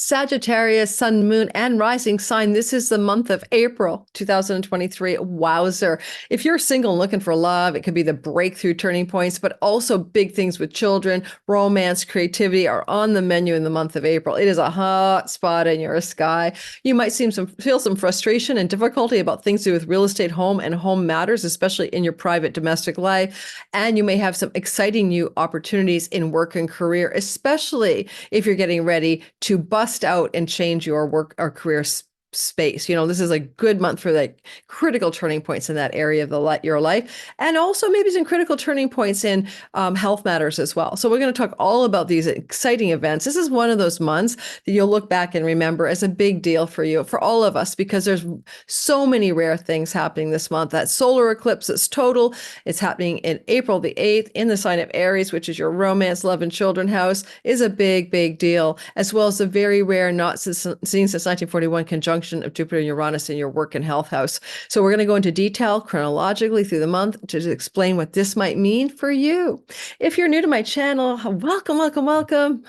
Sagittarius, Sun, Moon, and Rising sign. This is the month of April 2023. Wowzer. If you're single and looking for love, it could be the breakthrough turning points, but also big things with children, romance, creativity are on the menu in the month of April. It is a hot spot in your sky. You might feel some frustration and difficulty about things to do with real estate, home, and home matters, especially in your private domestic life. And you may have some exciting new opportunities in work and career, especially if you're getting ready to bust out and change your work or career space. This is a good month for like critical turning points in that area of your life, and also maybe some critical turning points in health matters as well. So we're going to talk all about these exciting events. This is one of those months that you'll look back and remember as a big deal for you, for all of us, because there's so many rare things happening this month. That solar eclipse is total. It's happening in April the 8th in the sign of Aries, which is your romance, love, and children house, is a big, big deal, as well as the very rare, not seen since 1941 conjunction of Jupiter and Uranus in your work and health house. So we're going to go into detail chronologically through the month to explain what this might mean for you. If you're new to my channel, welcome, welcome, welcome.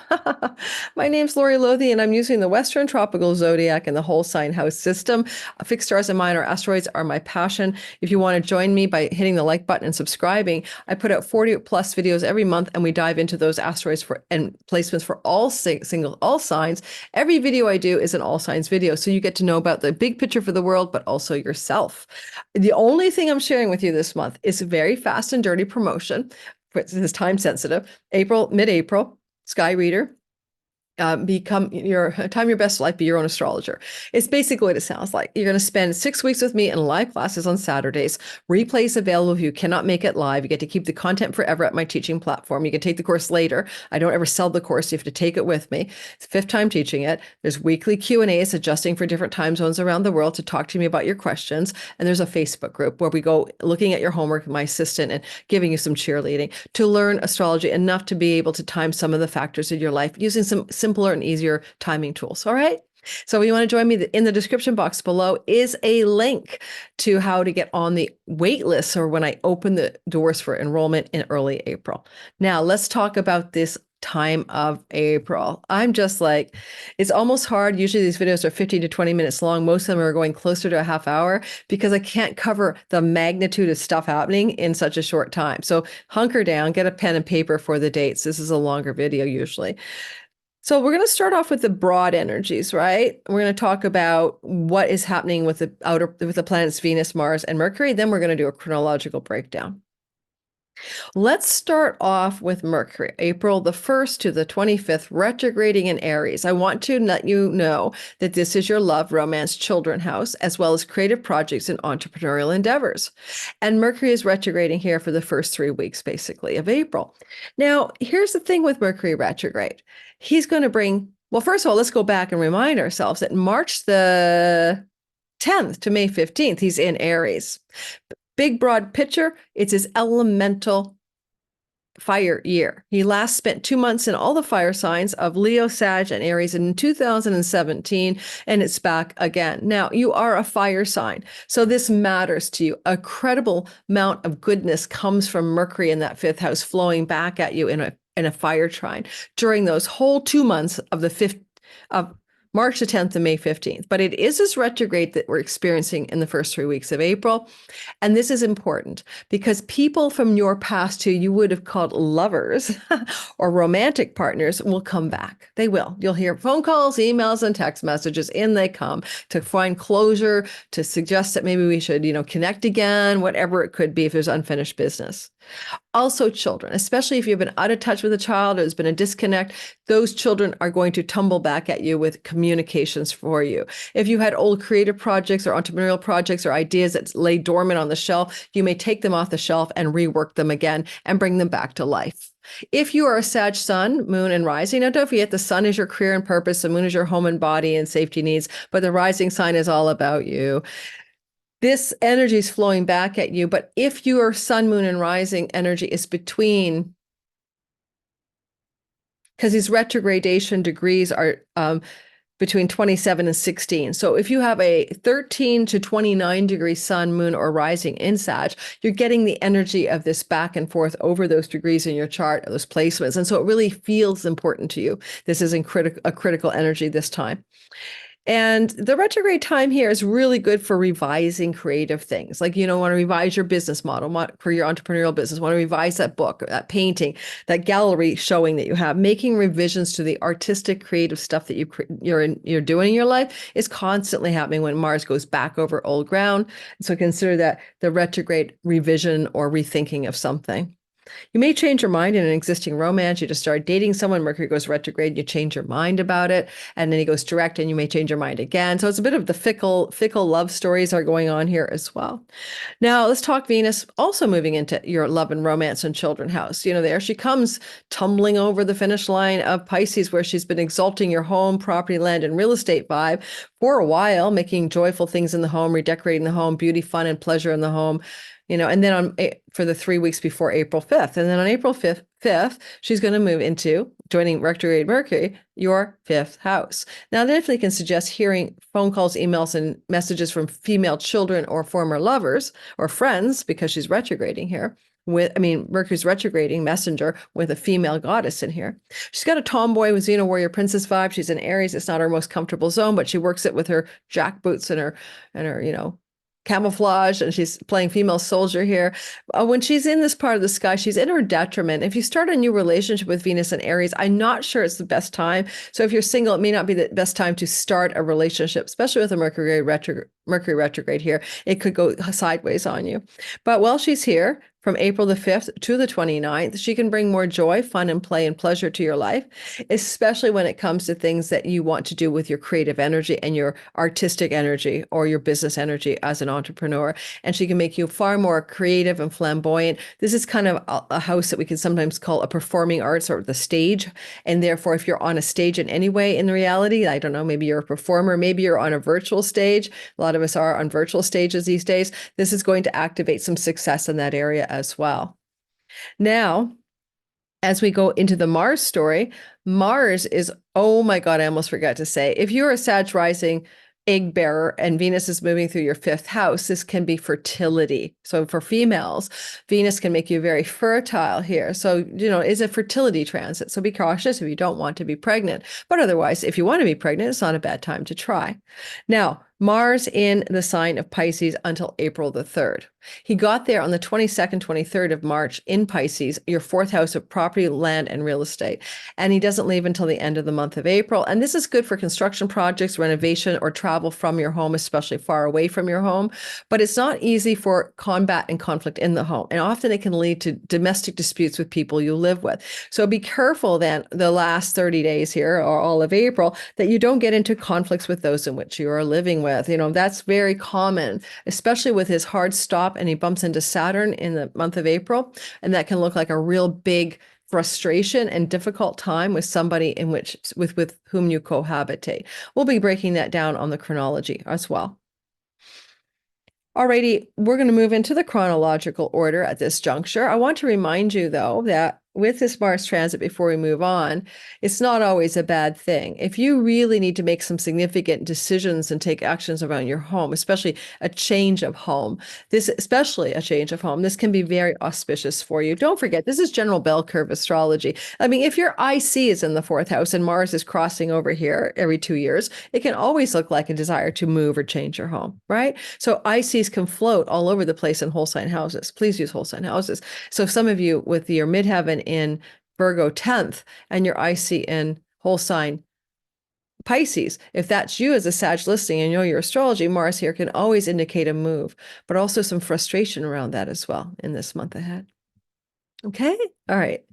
My name's Lori Lothy, and I'm using the Western Tropical Zodiac and the whole sign house system. Fixed stars and minor asteroids are my passion. If you want to join me by hitting the like button and subscribing, I put out 40 plus videos every month, and we dive into those asteroids and placements for all signs. Every video I do is an all signs video, so you get to know about the big picture for the world, but also yourself. The only thing I'm sharing with you this month is a very fast and dirty promotion. This is time sensitive. Mid-April, Sky Reader. Become your best life, be your own astrologer. It's basically what it sounds like. You're going to spend 6 weeks with me in live classes on Saturdays. Replays available if you cannot make it live. You get to keep the content forever at my teaching platform. You can take the course later. I don't ever sell the course. You have to take it with me. It's the 5th time teaching it. There's weekly Q&As adjusting for different time zones around the world to talk to me about your questions. And there's a Facebook group where we go looking at your homework, my assistant, and giving you some cheerleading to learn astrology enough to be able to time some of the factors in your life using some simpler and easier timing tools. All right. So you want to join me in the description box below is a link to how to get on the wait list, or when I open the doors for enrollment in early April. Now let's talk about this time of April. I'm just like, it's almost hard. Usually these videos are 15 to 20 minutes long. Most of them are going closer to a half hour because I can't cover the magnitude of stuff happening in such a short time. So hunker down, get a pen and paper for the dates. This is a longer video usually. So we're going to start off with the broad energies, right? We're going to talk about what is happening with the planets Venus, Mars, and Mercury. Then we're going to do a chronological breakdown. Let's start off with Mercury, April the 1st to the 25th, retrograding in Aries. I want to let you know that this is your love, romance, children house, as well as creative projects and entrepreneurial endeavors. And Mercury is retrograding here for the first 3 weeks, basically, of April. Now, here's the thing with Mercury retrograde. He's going to bring, well, first of all, let's go back and remind ourselves that March the 10th to May 15th, he's in Aries. Big, broad picture, it's his elemental fire year. He last spent 2 months in all the fire signs of Leo, Sag, and Aries in 2017, and it's back again. Now, you are a fire sign, so this matters to you. A credible amount of goodness comes from Mercury in that 5th house flowing back at you in a fire trine during those whole 2 months of the 5th of March the 10th to May 15th. But it is this retrograde that we're experiencing in the first 3 weeks of April. And this is important because people from your past who you would have called lovers or romantic partners will come back. They will. You'll hear phone calls, emails, and text messages. In they come to find closure, to suggest that maybe we should, connect again, whatever it could be if there's unfinished business. Also children, especially if you've been out of touch with a child or there's been a disconnect, those children are going to tumble back at you with communications for you. If you had old creative projects or entrepreneurial projects or ideas that lay dormant on the shelf, you may take them off the shelf and rework them again and bring them back to life. If you are a Sag sun, moon, and rising, now don't forget the sun is your career and purpose, the moon is your home and body and safety needs, but the rising sign is all about you. This energy is flowing back at you, but if your sun, moon, and rising energy is between, because these retrogradation degrees are between 27 and 16. So if you have a 13 to 29 degree sun, moon, or rising in Sag, you're getting the energy of this back and forth over those degrees in your chart, those placements. And so it really feels important to you. This is a critical energy this time. And the retrograde time here is really good for revising creative things. Like, want to revise your business model for your entrepreneurial business, want to revise that book, that painting, that gallery showing that you have, making revisions to the artistic, creative stuff that you're doing in your life is constantly happening when Mars goes back over old ground. So consider that the retrograde revision or rethinking of something. You may change your mind in an existing romance. You just start dating someone, Mercury goes retrograde, you change your mind about it, and then he goes direct and you may change your mind again. So it's a bit of the fickle love stories are going on here as well. Now let's talk Venus also moving into your love and romance and children house. There she comes tumbling over the finish line of Pisces, where she's been exalting your home, property, land, and real estate vibe for a while, making joyful things in the home, redecorating the home, beauty, fun, and pleasure in the home. And then for the 3 weeks before April 5th. And then on April 5th, she's going to move into joining retrograde Mercury, your 5th house. Now, that definitely can suggest hearing phone calls, emails, and messages from female children or former lovers or friends, because she's retrograding here. Mercury's retrograding messenger with a female goddess in here. She's got a tomboy with Xena warrior princess vibe. She's an Aries. It's not her most comfortable zone, but she works it with her jackboots and her camouflage, and she's playing female soldier here. When she's in this part of the sky, she's in her detriment. If you start a new relationship with Venus and Aries, I'm not sure it's the best time. So if you're single, it may not be the best time to start a relationship, especially with a Mercury retrograde here. It could go sideways on you. But while she's here, from April the 5th to the 29th, she can bring more joy, fun, and play and pleasure to your life, especially when it comes to things that you want to do with your creative energy and your artistic energy or your business energy as an entrepreneur. And she can make you far more creative and flamboyant. This is kind of a house that we can sometimes call a performing arts or the stage. And therefore, if you're on a stage in any way in reality, I don't know, maybe you're a performer, maybe you're on a virtual stage. A lot of us are on virtual stages these days. This is going to activate some success in that area as well. Now, as we go into the Mars story, Mars is, oh my God, I almost forgot to say, if you're a Sag rising egg bearer and Venus is moving through your 5th house, this can be fertility. So for females, Venus can make you very fertile here. So, is a fertility transit. So be cautious if you don't want to be pregnant. But otherwise, if you want to be pregnant, it's not a bad time to try. Now, Mars in the sign of Pisces until April the 3rd. He got there on the 22nd, 23rd of March in Pisces, your 4th house of property, land, and real estate. And he doesn't leave until the end of the month of April. And this is good for construction projects, renovation, or travel from your home, especially far away from your home. But it's not easy for combat and conflict in the home. And often it can lead to domestic disputes with people you live with. So be careful then the last 30 days here or all of April that you don't get into conflicts with those in which you are living with. That's very common, especially with his hard stop and he bumps into Saturn in the month of April. And that can look like a real big frustration and difficult time with somebody with whom you cohabitate. We'll be breaking that down on the chronology as well. Alrighty, we're going to move into the chronological order at this juncture. I want to remind you, though, that with this Mars transit, before we move on, it's not always a bad thing. If you really need to make some significant decisions and take actions around your home, especially a change of home, this can be very auspicious for you. Don't forget, this is general bell curve astrology. If your IC is in the 4th house and Mars is crossing over here every 2 years, it can always look like a desire to move or change your home, right? So ICs can float all over the place in whole sign houses. Please use whole sign houses. So some of you with your midheaven in Virgo 10th and your IC in whole sign Pisces, if that's you as a Sag listing and your astrology, Mars here can always indicate a move, but also some frustration around that as well in this month ahead. Okay. All right.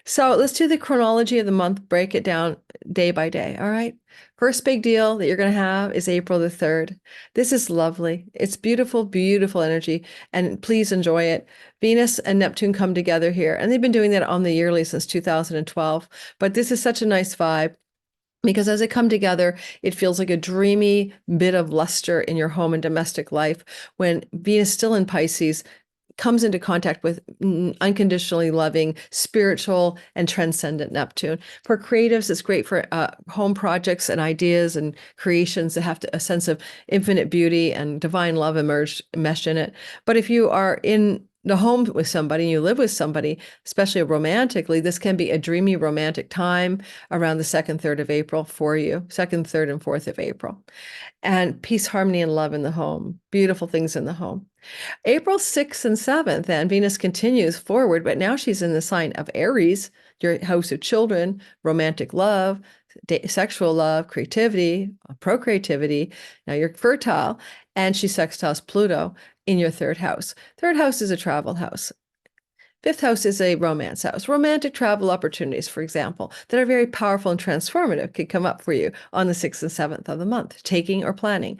So let's do the chronology of the month, break it down day by day. All right. First big deal that you're going to have is April the 3rd. This is lovely. It's beautiful, beautiful energy. And please enjoy it. Venus and Neptune come together here. And they've been doing that on the yearly since 2012. But this is such a nice vibe. Because as they come together, it feels like a dreamy bit of luster in your home and domestic life. When Venus still in Pisces comes into contact with unconditionally loving, spiritual, and transcendent Neptune. For creatives, it's great for home projects and ideas and creations that have a sense of infinite beauty and divine love meshed in it. But if you are in the home with somebody, you live with somebody, especially romantically, this can be a dreamy romantic time around the 2nd, 3rd of April for you, 2nd, 3rd, and 4th of April. And peace, harmony, and love in the home, beautiful things in the home. April 6th and 7th, then Venus continues forward, but now she's in the sign of Aries, your house of children, romantic love, sexual love, creativity, procreativity. Now you're fertile, and she sextiles Pluto in your 3rd house. 3rd house is a travel house. 5th house is a romance house. Romantic travel opportunities, for example, that are very powerful and transformative could come up for you on the 6th and 7th of the month, taking or planning.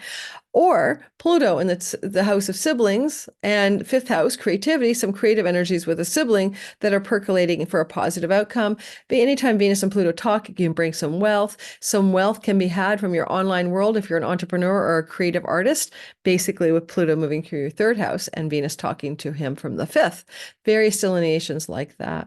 Or Pluto in the house of siblings and 5th house, creativity, some creative energies with a sibling that are percolating for a positive outcome. But anytime Venus and Pluto talk, it can bring some wealth. Some wealth can be had from your online world if you're an entrepreneur or a creative artist, basically with Pluto moving through your 3rd house and Venus talking to him from the 5th. Various delineations like that.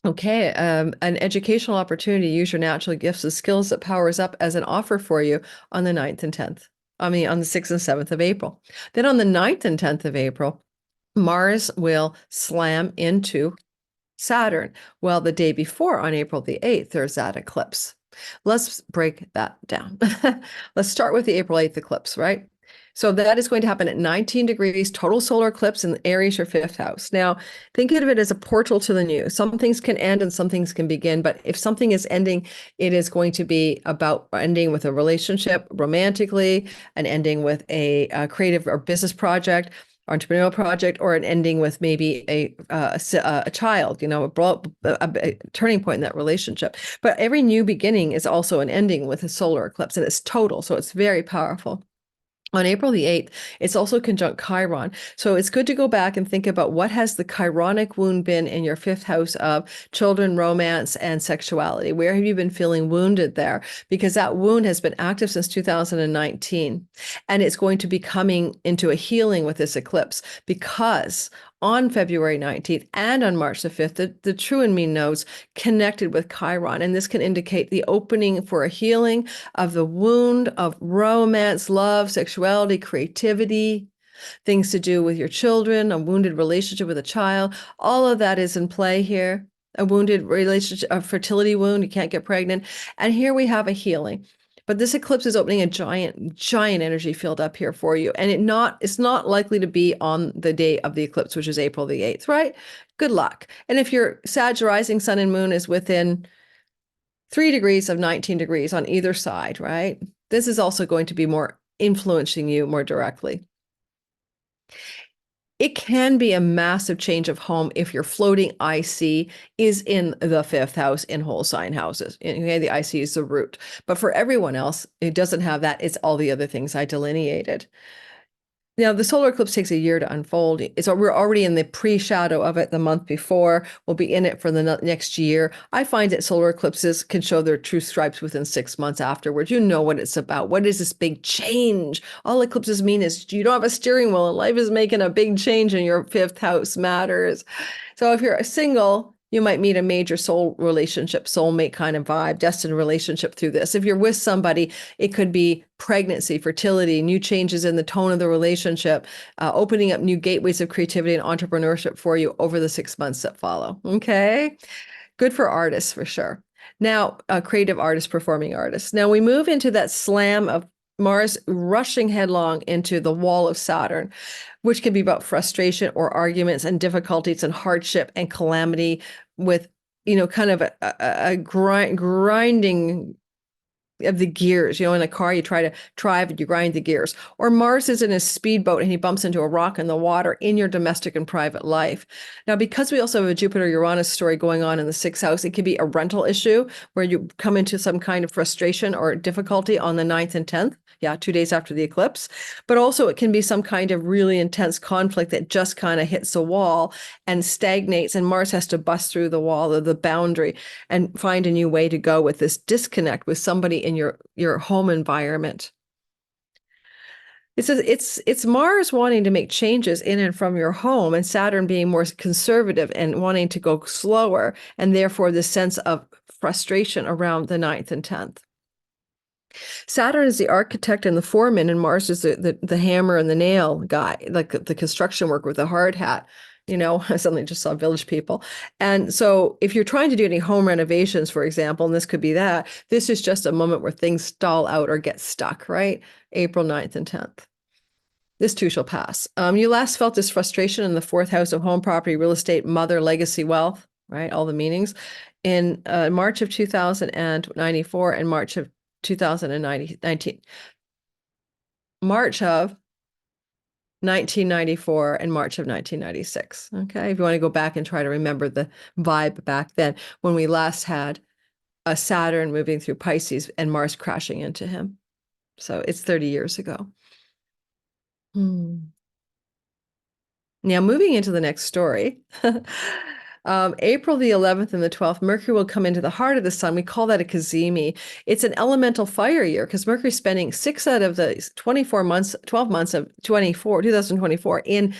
Okay, an educational opportunity to use your natural gifts and skills that powers up as an offer for you on the 9th and 10th. On the 6th and 7th of April. Then on the 9th and 10th of April, Mars will slam into Saturn. Well, the day before, on April the 8th, there's that eclipse. Let's break that down. Let's start with the April 8th eclipse, right? So that is going to happen at 19 degrees, total solar eclipse in Aries, your 5th house. Now, think of it as a portal to the new. Some things can end and some things can begin, but if something is ending, it is going to be about ending with a relationship romantically, an ending with a creative or business project, entrepreneurial project, or an ending with maybe a child, a turning point in that relationship. But every new beginning is also an ending with a solar eclipse, and it's total, so it's very powerful. On April the 8th, it's also conjunct Chiron. So it's good to go back and think about what has the chironic wound been in your 5th house of children, romance, and sexuality. Where have you been feeling wounded there? Because that wound has been active since 2019. And it's going to be coming into a healing with this eclipse because on February 19th and on March the 5th, the true and mean nodes connected with Chiron. And this can indicate the opening for a healing of the wound of romance, love, sexuality, creativity, things to do with your children, a wounded relationship with a child. All of that is in play here. A wounded relationship, a fertility wound, you can't get pregnant. And here we have a healing. But this eclipse is opening a giant, giant energy field up here for you. And it's not likely to be on the day of the eclipse, which is April the 8th, right? Good luck. And if your Sag rising sun and moon is within 3 degrees of 19 degrees on either side, right? This is also going to be more influencing you more directly. It can be a massive change of home if your floating IC is in the 5th house in whole sign houses. Okay, the IC is the root. But for everyone else, it doesn't have that. It's all the other things I delineated. Now, the solar eclipse takes a year to unfold. We're already in the pre-shadow of it the month before. We'll be in it for the next year. I find that solar eclipses can show their true stripes within 6 months afterwards. You know what it's about. What is this big change? All eclipses mean is you don't have a steering wheel and life is making a big change and your 5th house matters. So if you're single, you might meet a major soul relationship, soulmate kind of vibe, destined relationship through this. If you're with somebody, it could be pregnancy, fertility, new changes in the tone of the relationship, opening up new gateways of creativity and entrepreneurship for you over the 6 months that follow. Okay. Good for artists for sure. Now, creative artists, performing artists. Now we move into that slam of Mars rushing headlong into the wall of Saturn, which can be about frustration or arguments and difficulties and hardship and calamity with, kind of a grinding of the gears. In a car, you try to drive and you grind the gears. Or Mars is in a speedboat and he bumps into a rock in the water in your domestic and private life. Now, because we also have a Jupiter-Uranus story going on in the 6th house, it could be a rental issue where you come into some kind of frustration or difficulty on the 9th and 10th. Yeah, 2 days after the eclipse. But also it can be some kind of really intense conflict that just kind of hits a wall and stagnates, and Mars has to bust through the wall or the boundary and find a new way to go with this disconnect with somebody in your home environment. It's Mars wanting to make changes in and from your home, and Saturn being more conservative and wanting to go slower, and therefore the sense of frustration around the 9th and 10th. Saturn is the architect and the foreman, and Mars is the hammer and the nail guy, like the construction worker with the hard hat. I suddenly just saw Village People. And so if you're trying to do any home renovations, for example, and this could be that, this is just a moment where things stall out or get stuck, right? April 9th and 10th. This too shall pass. You last felt this frustration in the 4th house of home, property, real estate, mother, legacy, wealth, right? All the meanings in March of 2094 and March of 2019. March of 1994 and March of 1996. Okay. If you want to go back and try to remember the vibe back then when we last had a Saturn moving through Pisces and Mars crashing into him. So it's 30 years ago. Now, moving into the next story, April the 11th and the 12th, Mercury will come into the heart of the sun. We call that a cazimi. It's an elemental fire year because Mercury's spending 6 out of the 12 months of 2024 in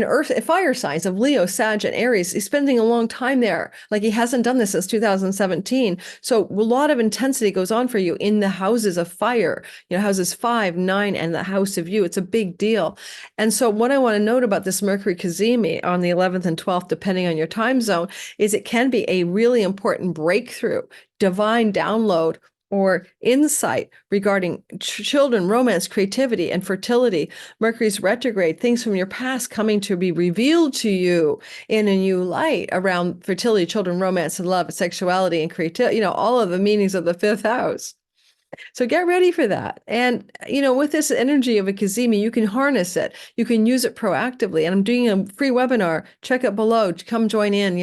earth fire signs of Leo, Sag, and Aries. He's spending a long time there. Like he hasn't done this since 2017. So a lot of intensity goes on for you in the houses of fire, houses 5, 9, and the house of you. It's a big deal. And so what I want to note about this Mercury cazimi on the 11th and 12th, depending on your time zone, is it can be a really important breakthrough, divine download, or insight regarding children, romance, creativity, and fertility. Mercury's retrograde, things from your past coming to be revealed to you in a new light around fertility, children, romance, and love, sexuality, and creativity, all of the meanings of the 5th house. So get ready for that. And, with this energy of a cazimi, you can harness it. You can use it proactively. And I'm doing a free webinar. Check it below. Come join in,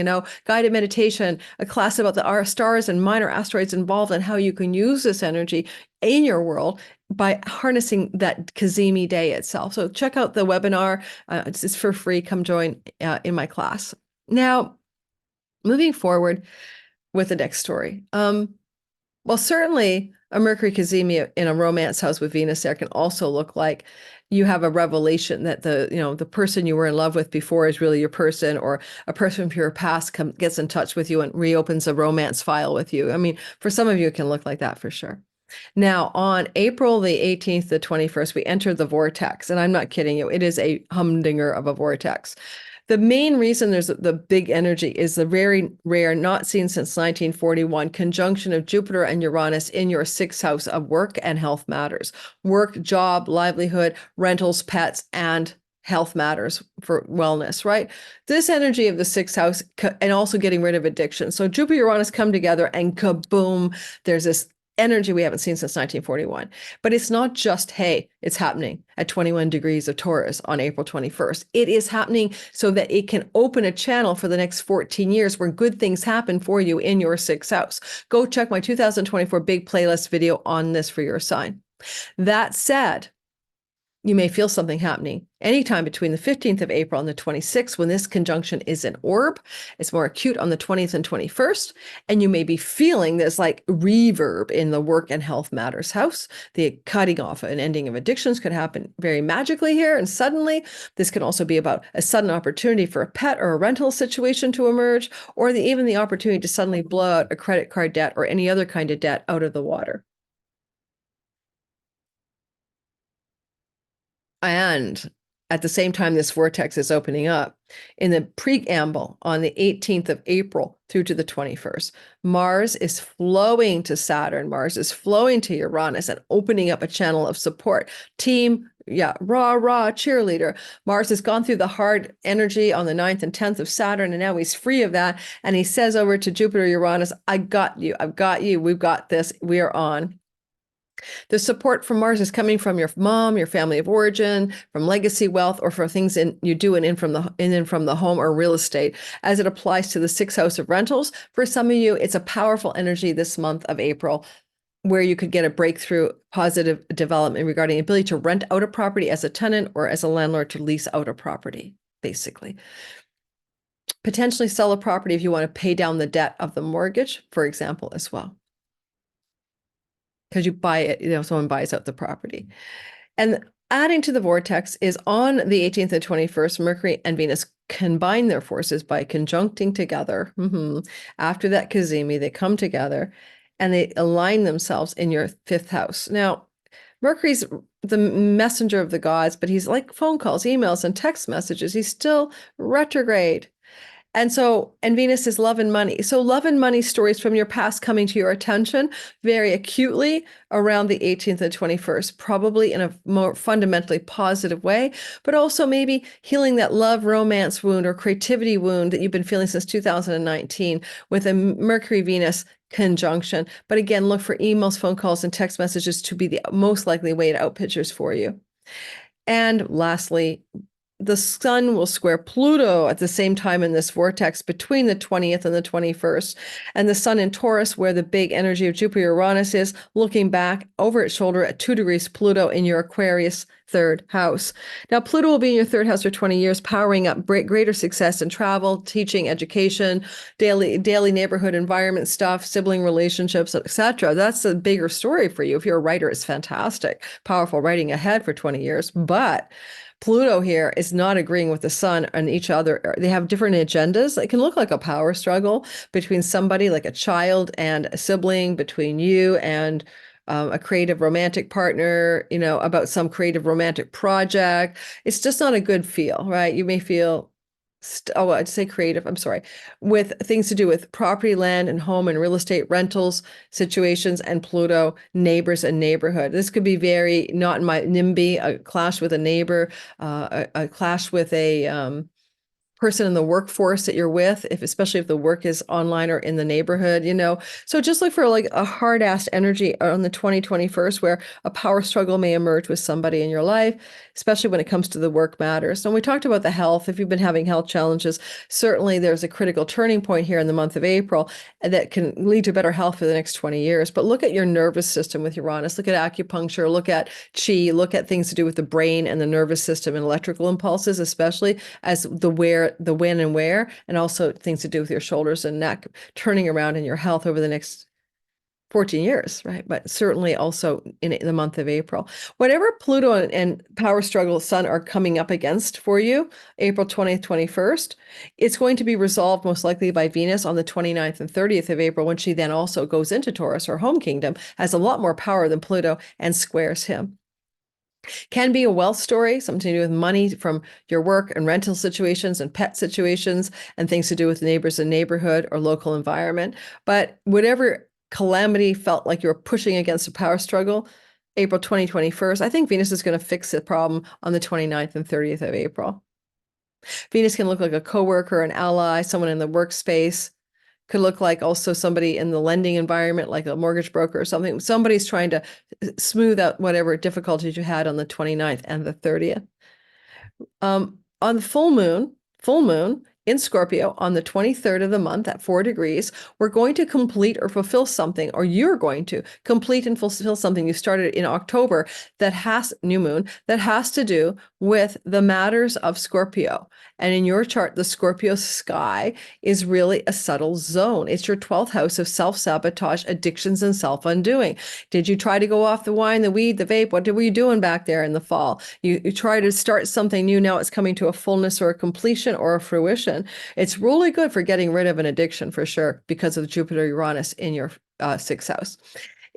guided meditation, a class about the stars and minor asteroids involved and how you can use this energy in your world by harnessing that cazimi day itself. So check out the webinar. It's for free. Come join in my class. Now, moving forward with the next story. Well, certainly a Mercury cazimi in a romance house with Venus there can also look like you have a revelation that the person you were in love with before is really your person, or a person from your past gets in touch with you and reopens a romance file with you. I mean, for some of you, it can look like that for sure. Now, on April the 18th to 21st, we entered the vortex, and I'm not kidding you. It is a humdinger of a vortex. The main reason there's the big energy is the very rare, not seen since 1941, conjunction of Jupiter and Uranus in your 6th house of work and health matters. Work, job, livelihood, rentals, pets, and health matters for wellness, right? This energy of the 6th house and also getting rid of addiction. So Jupiter, Uranus come together and kaboom, there's this energy we haven't seen since 1941. But it's not just, hey, it's happening at 21 degrees of Taurus on April 21st. It is happening so that it can open a channel for the next 14 years where good things happen for you in your 6th house. Go check my 2024 big playlist video on this for your sign. That said, you may feel something happening anytime between the 15th of April and the 26th when this conjunction is an orb. It's more acute on the 20th and 21st. And you may be feeling this like reverb in the work and health matters house. The cutting off and ending of addictions could happen very magically here. And suddenly, this can also be about a sudden opportunity for a pet or a rental situation to emerge, or even the opportunity to suddenly blow out a credit card debt or any other kind of debt out of the water. And at the same time, this vortex is opening up in the preamble on the 18th of April through to the 21st. Mars is flowing to Saturn. Mars is flowing to Uranus and opening up a channel of support. Team, rah, cheerleader. Mars has gone through the hard energy on the 9th and 10th of Saturn, and now he's free of that. And he says over to Jupiter, Uranus, I got you. I've got you. We've got this. We are on. The support from Mars is coming from your mom, your family of origin, from legacy wealth, or for things you do in from the home or real estate. As it applies to the 6th house of rentals, for some of you, it's a powerful energy this month of April, where you could get a breakthrough positive development regarding the ability to rent out a property as a tenant or as a landlord to lease out a property, basically. Potentially sell a property if you want to pay down the debt of the mortgage, for example, as well. Because you buy it, someone buys out the property. And adding to the vortex is on the 18th and 21st, Mercury and Venus combine their forces by conjuncting together. After that cazimi, they come together and they align themselves in your fifth house. Now, Mercury's the messenger of the gods, but he's like phone calls, emails, and text messages. He's still retrograde. And Venus is love and money. So love and money stories from your past coming to your attention very acutely around the 18th and 21st, probably in a more fundamentally positive way, but also maybe healing that love romance wound or creativity wound that you've been feeling since 2019 with a Mercury Venus conjunction. But again, look for emails, phone calls, and text messages to be the most likely way to out pictures for you. And lastly, the sun will square Pluto at the same time in this vortex between the 20th and the 21st. And the sun in Taurus, where the big energy of Jupiter Uranus is, looking back over its shoulder at 2 degrees Pluto in your Aquarius third house. Now, Pluto will be in your third house for 20 years, powering up greater success in travel, teaching, education, daily neighborhood environment stuff, sibling relationships, etc. That's a bigger story for you. If you're a writer, it's fantastic, powerful writing ahead for 20 years. But Pluto here is not agreeing with the sun and each other. They have different agendas. It can look like a power struggle between somebody like a child and a sibling, between you and a creative romantic partner, about some creative romantic project. It's just not a good feel, right? You may feel I'd say creative, I'm sorry, with things to do with property, land, and home and real estate rentals situations, and Pluto, neighbors and neighborhood. This could be very not in my NIMBY, a clash with a neighbor, a clash with a person in the workforce that you're with, especially if the work is online or in the neighborhood, So just look for like a hard ass energy on the 2021st where a power struggle may emerge with somebody in your life, especially when it comes to the work matters. And we talked about the health. If you've been having health challenges, certainly there's a critical turning point here in the month of April that can lead to better health for the next 20 years. But look at your nervous system with Uranus. Look at acupuncture, look at chi, look at things to do with the brain and the nervous system and electrical impulses, especially as the when and where, and also things to do with your shoulders and neck, turning around in your health over the next 14 years, right? But certainly also in the month of April. Whatever Pluto and power struggle sun are coming up against for you, April 20th, 21st, it's going to be resolved most likely by Venus on the 29th and 30th of April, when she then also goes into Taurus, her home kingdom, has a lot more power than Pluto, and squares him. Can be a wealth story, something to do with money from your work and rental situations and pet situations and things to do with neighbors and neighborhood or local environment. But whatever calamity felt like you were pushing against a power struggle, April 2021, I think Venus is going to fix the problem on the 29th and 30th of April. Venus can look like a coworker, an ally, someone in the workspace. Could look like also somebody in the lending environment, like a mortgage broker or something. Somebody's trying to smooth out whatever difficulties you had on the 29th and the 30th. On the full moon in Scorpio on the 23rd of the month at 4 degrees, we're going to complete or fulfill something, or you're going to complete and fulfill something you started in October new moon, that has to do with the matters of Scorpio. And in your chart, the Scorpio sky is really a subtle zone. It's your 12th house of self-sabotage, addictions, and self-undoing. Did you try to go off the wine, the weed, the vape? What were you doing back there in the fall? You try to start something new. Now it's coming to a fullness or a completion or a fruition. It's really good for getting rid of an addiction for sure, because of Jupiter Uranus in your 6th house.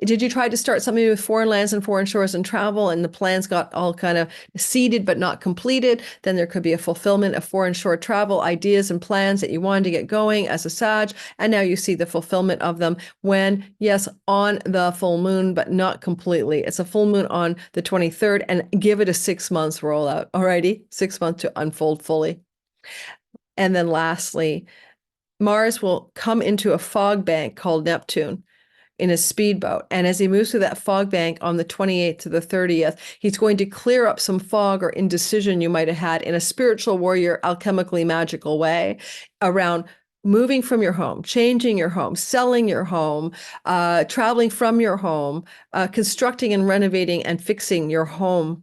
Did you try to start something with foreign lands and foreign shores and travel, and the plans got all kind of seeded but not completed? Then there could be a fulfillment of foreign shore travel ideas and plans that you wanted to get going as a Sag, and now you see the fulfillment of them when, yes, on the full moon, but not completely. It's a full moon on the 23rd, and give it a 6 months rollout. Alrighty, 6 months to unfold fully. And then lastly, Mars will come into a fog bank called Neptune in a speedboat. And as he moves through that fog bank on the 28th to the 30th, he's going to clear up some fog or indecision you might have had in a spiritual warrior, alchemically magical way around moving from your home, changing your home, selling your home, traveling from your home, constructing and renovating and fixing your home.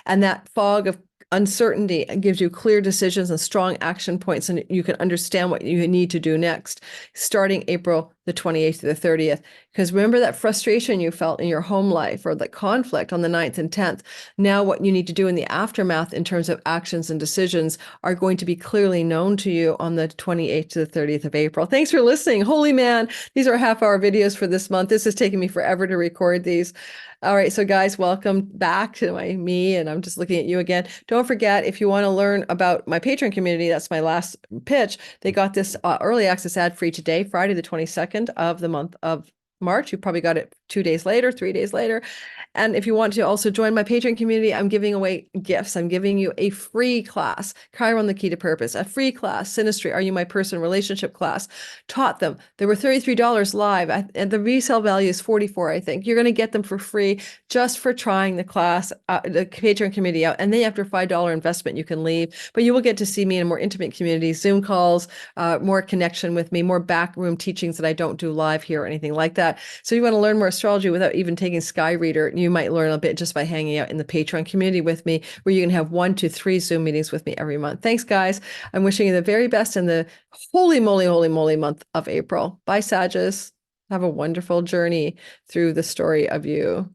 And that fog of uncertainty gives you clear decisions and strong action points, and you can understand what you need to do next, starting April the 28th to the 30th. Because remember that frustration you felt in your home life or that conflict on the 9th and 10th. Now what you need to do in the aftermath in terms of actions and decisions are going to be clearly known to you on the 28th to the 30th of April. Thanks for listening. Holy man, these are half-hour videos for this month. This has taken me forever to record these. All right, so guys, welcome back to me, and I'm just looking at you again. Don't forget, if you want to learn about my Patreon community, that's my last pitch. They got this early access ad-free today, Friday the 22nd of the month of March. You probably got it 2 days later, 3 days later. And if you want to also join my Patreon community, I'm giving away gifts. I'm giving you a free class, Chiron, the Key to Purpose, a free class, Synastry, Are You My Person relationship class. Taught them. They were $33 live, and the resale value is $44, I think. You're going to get them for free just for trying the class, the Patreon community out. And then after $5 investment, you can leave. But you will get to see me in a more intimate community, Zoom calls, more connection with me, more backroom teachings that I don't do live here or anything like that. So you want to learn more astrology without even taking Sky Reader, you might learn a bit just by hanging out in the Patreon community with me, where you can have 1 to 3 Zoom meetings with me every month. Thanks, guys. I'm wishing you the very best in the holy moly month of April. Bye, Sagittarius. Have a wonderful journey through the story of you.